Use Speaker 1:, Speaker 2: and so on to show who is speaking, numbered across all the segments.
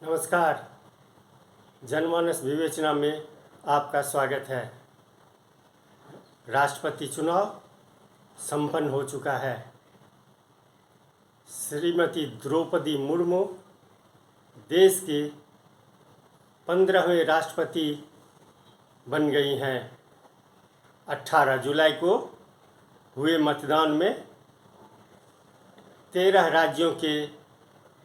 Speaker 1: नमस्कार। जनमानस विवेचना में आपका स्वागत है। राष्ट्रपति चुनाव संपन्न हो चुका है। श्रीमती द्रौपदी मुर्मू देश के 15वें राष्ट्रपति बन गई हैं। 18 जुलाई को हुए मतदान में 13 राज्यों के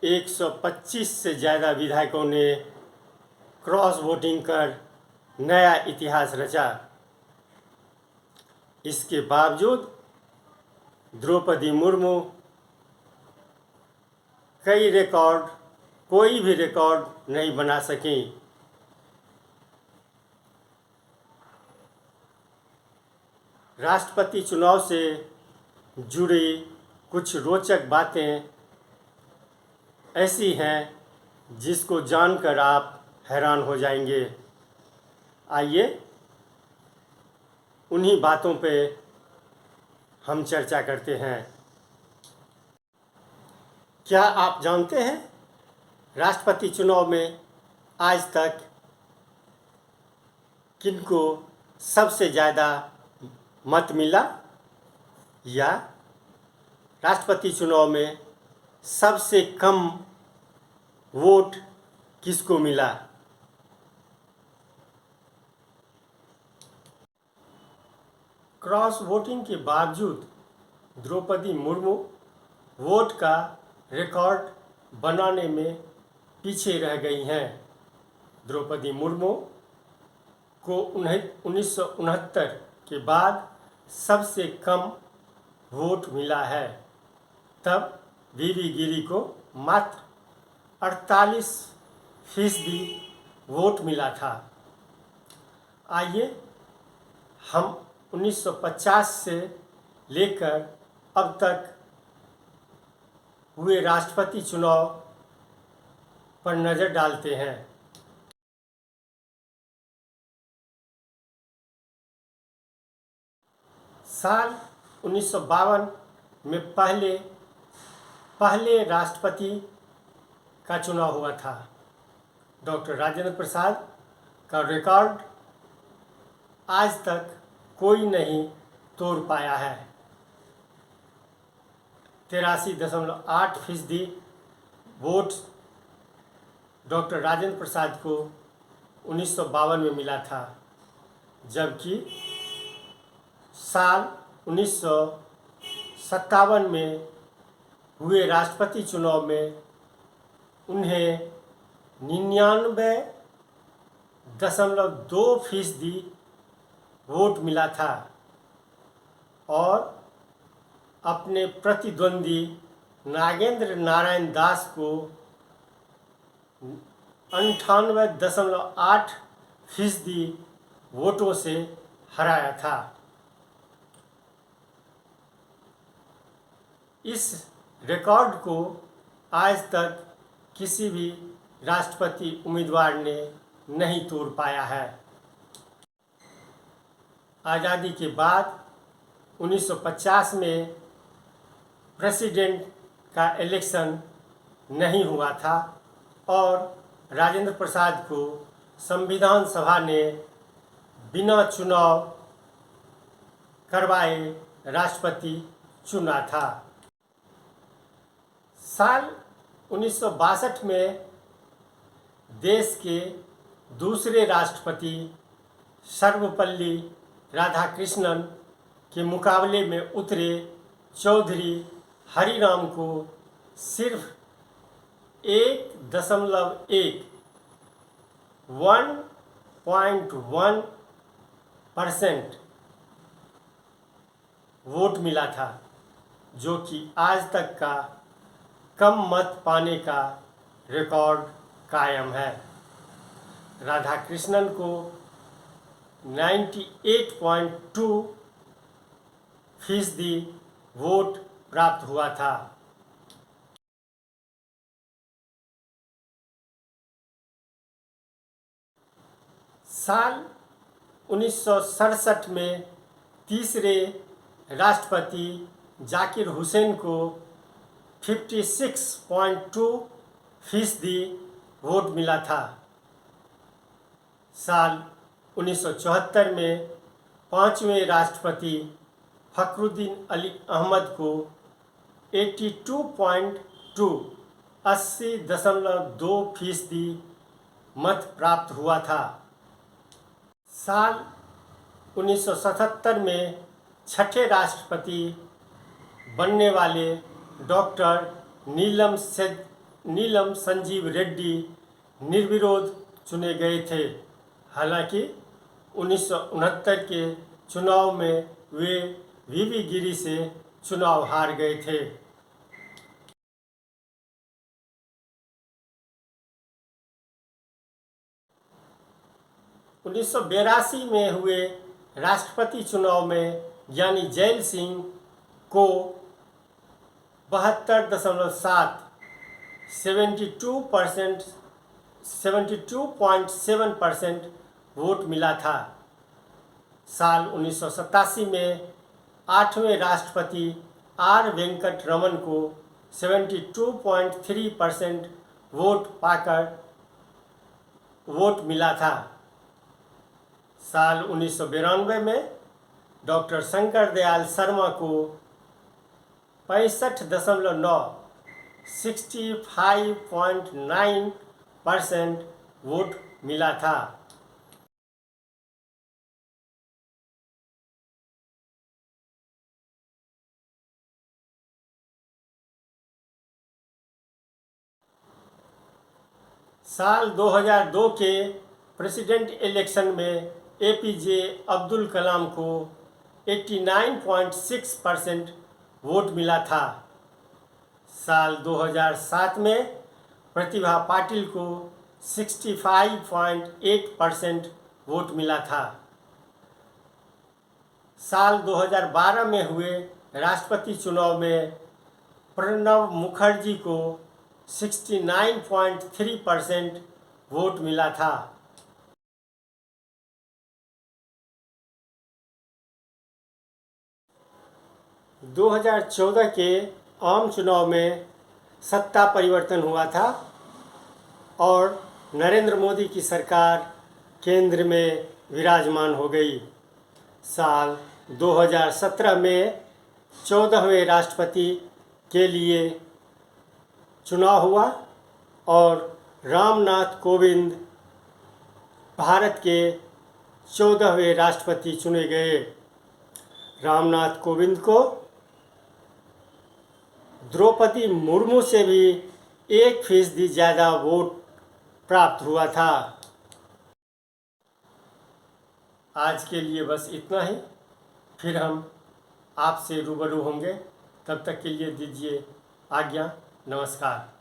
Speaker 1: 125 से ज़्यादा विधायकों ने क्रॉस वोटिंग कर नया इतिहास रचा। इसके बावजूद द्रौपदी मुर्मू कोई भी रिकॉर्ड नहीं बना सकी। राष्ट्रपति चुनाव से जुड़ी कुछ रोचक बातें ऐसी हैं जिसको जानकर आप हैरान हो जाएंगे। आइए उन्हीं बातों पे हम चर्चा करते हैं। क्या आप जानते हैं राष्ट्रपति चुनाव में आज तक किनको सबसे ज़्यादा मत मिला, या राष्ट्रपति चुनाव में सबसे कम वोट किसको मिला? क्रॉस वोटिंग के बावजूद द्रौपदी मुर्मू वोट का रिकॉर्ड बनाने में पीछे रह गई हैं। द्रौपदी मुर्मू को 1969 के बाद सबसे कम वोट मिला है। तब वीवी गिरी को मात्र 48% वोट मिला था। आइए हम 1950 से लेकर अब तक हुए राष्ट्रपति चुनाव पर नज़र डालते हैं। साल 1952 में पहले राष्ट्रपति का चुनाव हुआ था। डॉक्टर राजेंद्र प्रसाद का रिकॉर्ड आज तक कोई नहीं तोड़ पाया है। 83.8% वोट डॉक्टर राजेंद्र प्रसाद को 1952 में मिला था, जबकि साल 1957 में हुए राष्ट्रपति चुनाव में उन्हें 99.2% वोट मिला था और अपने प्रतिद्वंदी नागेंद्र नारायण दास को 98.8% वोटों से हराया था। इस रिकॉर्ड को आज तक किसी भी राष्ट्रपति उम्मीदवार ने नहीं तोड़ पाया है। आज़ादी के बाद 1950 में प्रेसिडेंट का इलेक्शन नहीं हुआ था और राजेंद्र प्रसाद को संविधान सभा ने बिना चुनाव करवाए राष्ट्रपति चुना था। साल 1962 में देश के दूसरे राष्ट्रपति सर्वपल्ली राधाकृष्णन के मुकाबले में उतरे चौधरी हरिराम को सिर्फ 1.1% वोट मिला था, जो कि आज तक का कम मत पाने का रिकॉर्ड कायम है। राधाकृष्णन को 98.2% वोट प्राप्त हुआ था। साल 1967 में तीसरे राष्ट्रपति जाकिर हुसैन को 56.2% वोट मिला था। साल 1974 में 5वें राष्ट्रपति फखरुद्दीन अली अहमद को 82.2 80.2% मत प्राप्त हुआ था। साल 1977 में छठे राष्ट्रपति बनने वाले डॉक्टर नीलम संजीव रेड्डी निर्विरोध चुने गए थे। हालांकि 1969 के चुनाव में वे वीवी गिरी से चुनाव हार गए थे। 1982 में हुए राष्ट्रपति चुनाव में ज्ञानी जैल सिंह को 72.7 72.7% वोट मिला था। साल 1987 में 8वें राष्ट्रपति आर वेंकट रमन को 72.3% वोट मिला था। साल 1992 में डॉक्टर शंकर दयाल शर्मा को 65.9% वोट मिला था। साल 2002 के प्रेसिडेंट इलेक्शन में एपीजे अब्दुल कलाम को 89.6% वोट मिला था। साल 2007 में प्रतिभा पाटिल को 65.8% वोट मिला था। साल 2012 में हुए राष्ट्रपति चुनाव में प्रणब मुखर्जी को 69.3% वोट मिला था। – 2014 के आम चुनाव में सत्ता परिवर्तन हुआ था और नरेंद्र मोदी की सरकार केंद्र में विराजमान हो गई। साल 2017 में 14वें राष्ट्रपति के लिए चुनाव हुआ और रामनाथ कोविंद भारत के 14वें राष्ट्रपति चुने गए। रामनाथ कोविंद को द्रौपदी मुर्मू से भी 1% ज़्यादा वोट प्राप्त हुआ था। आज के लिए बस इतना ही। फिर हम आपसे रूबरू होंगे। तब तक के लिए दीजिए आज्ञा। नमस्कार।